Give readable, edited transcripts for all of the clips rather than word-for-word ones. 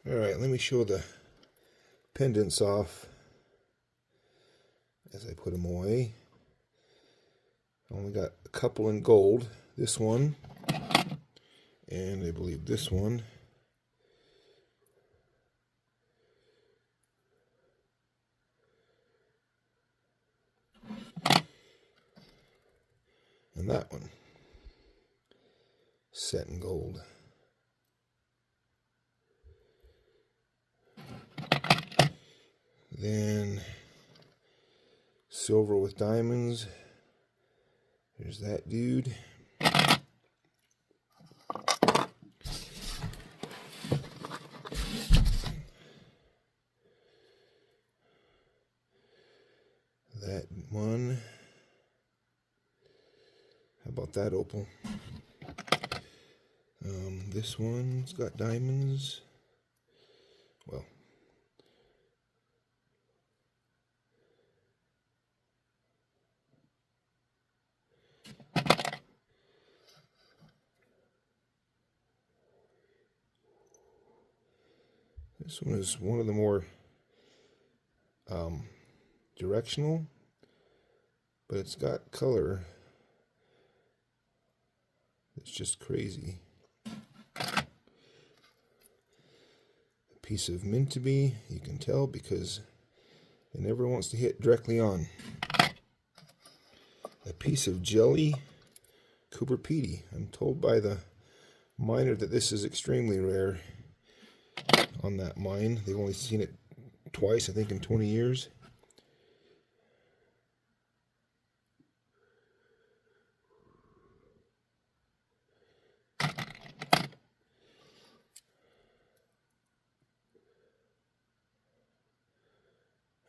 Alright, let me show the pendants off as I put them away. I only got a couple in gold. This one, and I believe this one. And that one, set in gold. Then silver with diamonds. There's that dude. That one. How about that opal? This one's got diamonds. Well, this one is one of the more directional, but it's got color. It's just crazy. A piece of mint to be, you can tell because it never wants to hit directly on. A piece of jelly, Cooper Petey. I'm told by the miner that this is extremely rare on that mine. They've only seen it twice, I think, in 20 years.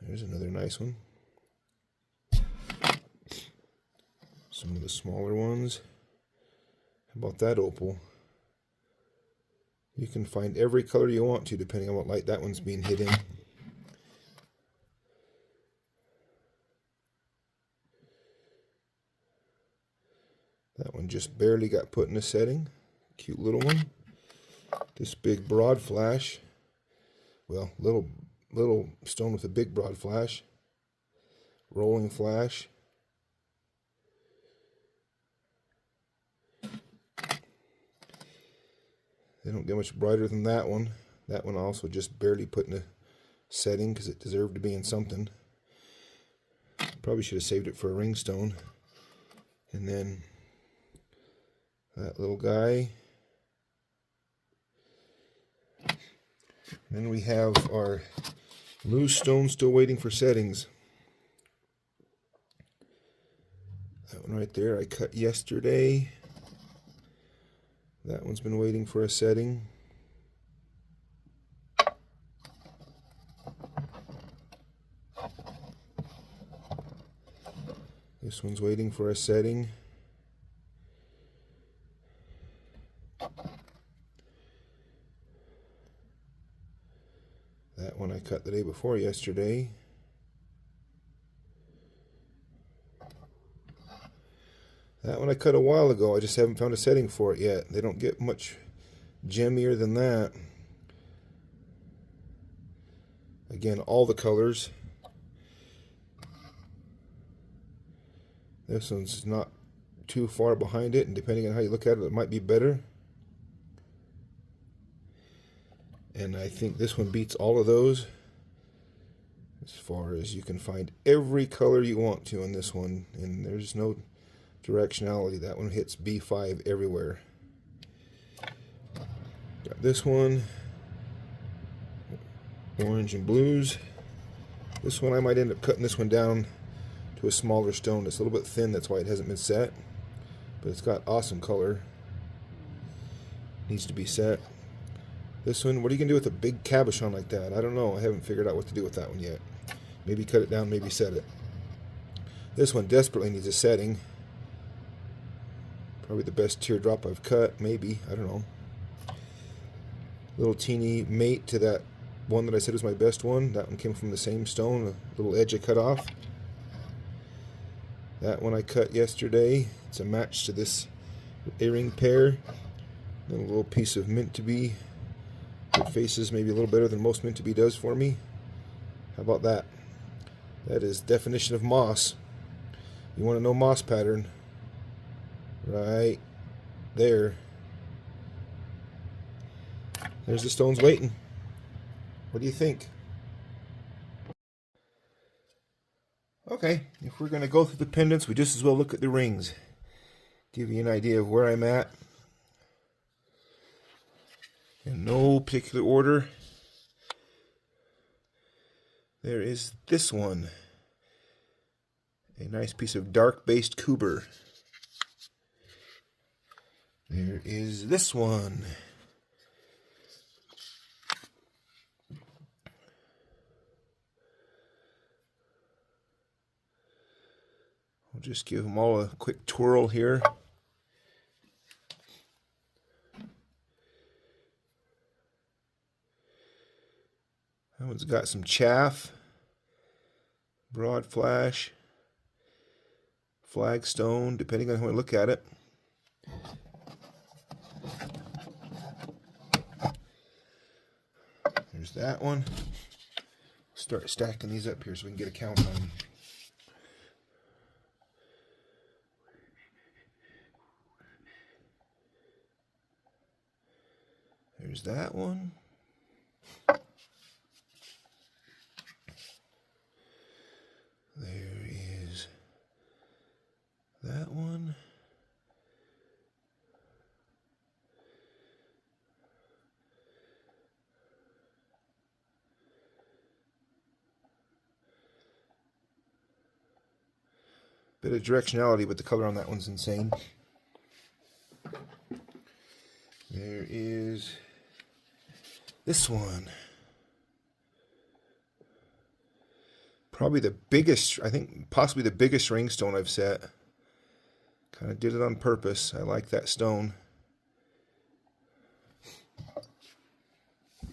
There's another nice one. Some of the smaller ones. How about that opal? You can find every color you want to depending on what light that one's being hit in. That one just barely got put in a setting. Cute little one. This big broad flash. Well, little stone with a big broad flash. Rolling flash. They don't get much brighter than that one. That one also just barely put in a setting because it deserved to be in something. Probably should have saved it for a ring stone. And then that little guy. Then we have our loose stone still waiting for settings. That one right there I cut yesterday. That one's been waiting for a setting. This one's waiting for a setting. That one I cut the day before yesterday. That one I cut a while ago. I just haven't found a setting for it yet. They don't get much gemmier than that. Again, all the colors. This one's not too far behind it, and depending on how you look at it, it might be better. And I think this one beats all of those. As far as you can find every color you want to on this one, and there's no directionality. That one hits B5 everywhere. Got this one, orange and blues. This one I might end up cutting this one down to a smaller stone. It's a little bit thin, that's why it hasn't been set, but it's got awesome color. Needs to be set. This one, what are you gonna do with a big cabochon like that? I don't know. I haven't figured out what to do with that one yet. Maybe cut it down, maybe set it. This one desperately needs a setting. Probably the best teardrop I've cut, maybe, I don't know. Little teeny mate to that one that I said was my best one. That one came from the same stone, a little edge I cut off. That one I cut yesterday. It's a match to this earring pair. Then a little piece of mint to be It faces maybe a little better than most meant to be does for me. How about that? That is definition of moss. You want to know moss pattern? Right there. There's the stones waiting. What do you think? Okay, if we're going to go through the pendants, we just as well look at the rings. Give you an idea of where I'm at. In no particular order. There is this one. A nice piece of dark-based Cooper. There is this one. I'll just give them all a quick twirl here. That one's got some chaff, broad flash, flagstone, depending on how I look at it. There's that one. Start stacking these up here so we can get a count on them. There's that one. There is that one. Bit of directionality, but the color on that one's insane. There is this one. Probably the biggest, I think possibly the biggest ring stone I've set. Kind of did it on purpose. I like that stone.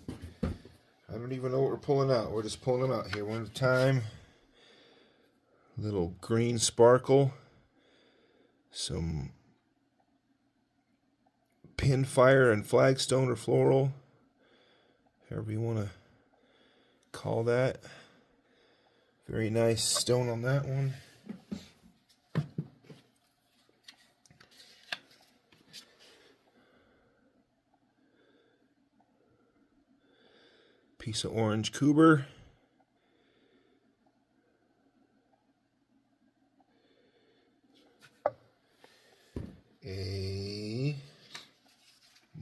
I don't even know what we're pulling out. We're just pulling them out here one at a time. Little green sparkle. Some pinfire and flagstone or floral. However you want to call that. Very nice stone on that one. Piece of orange Cooper.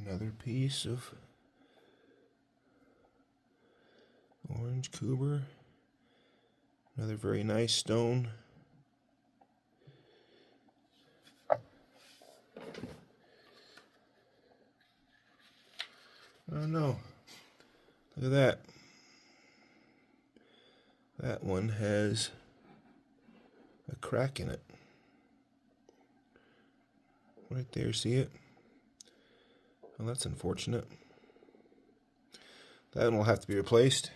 Another piece of orange Cooper. Another very nice stone. I don't know. Look at that. That one has a crack in it. Right there, see it? Well, that's unfortunate. That one will have to be replaced.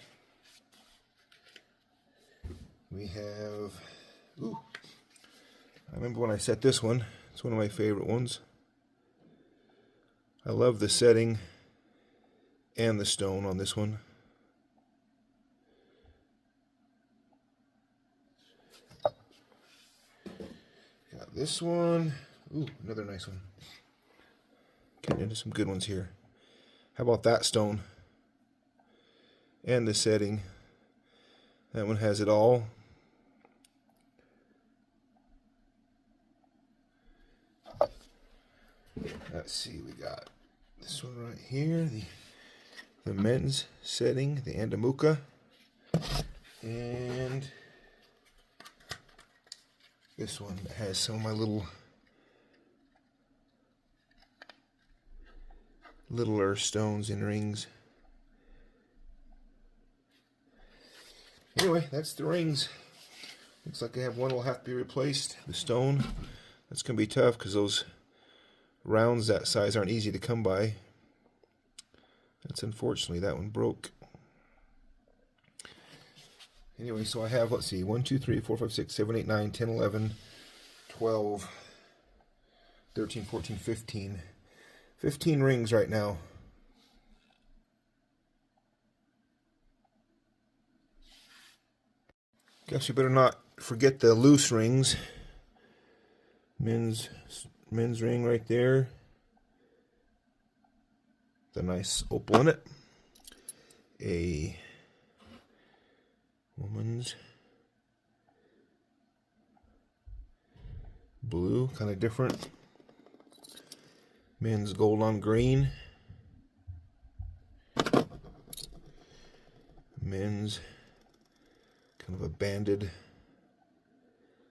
We have, ooh, I remember when I set this one. It's one of my favorite ones. I love the setting and the stone on this one. Got this one. Ooh, another nice one. Getting into some good ones here. How about that stone? And the setting. That one has it all. Let's see, we got this one right here, the men's setting, the Andamuka, and this one that has some of my littler stones and rings. Anyway, that's the rings. Looks like I have one will have to be replaced. The stone, that's going to be tough because those rounds that size aren't easy to come by. That's unfortunately, that one broke. Anyway, so I have, let's see, 1, 2, 3, 4, 5, 6, 7, 8, 9, 10, 11, 12, 13, 14, 15. 15 rings right now. Guess we better not forget the loose rings. Men's ring right there. The nice opal in it. A woman's blue, kind of different. Men's gold on green. Men's kind of a banded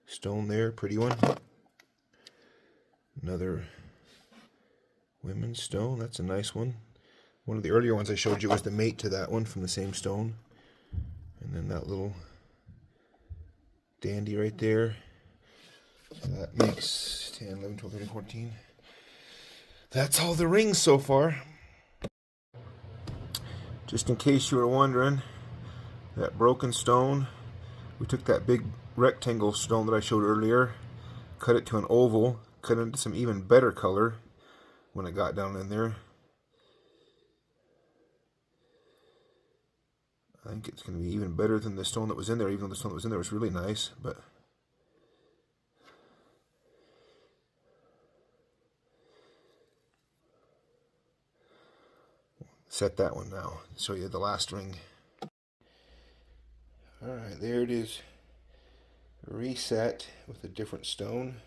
stone there, pretty one. Another women's stone, that's a nice one. One of the earlier ones I showed you was the mate to that one from the same stone. And then that little dandy right there. So that makes 10, 11, 12, 13, 14. That's all the rings so far. Just in case you were wondering, that broken stone, we took that big rectangle stone that I showed earlier, cut it to an oval, cut it into some even better color when it got down in there. I think it's going to be even better than the stone that was in there, even though the stone that was in there was really nice. But set that one now. Show you the last ring. Alright, there it is. Reset with a different stone.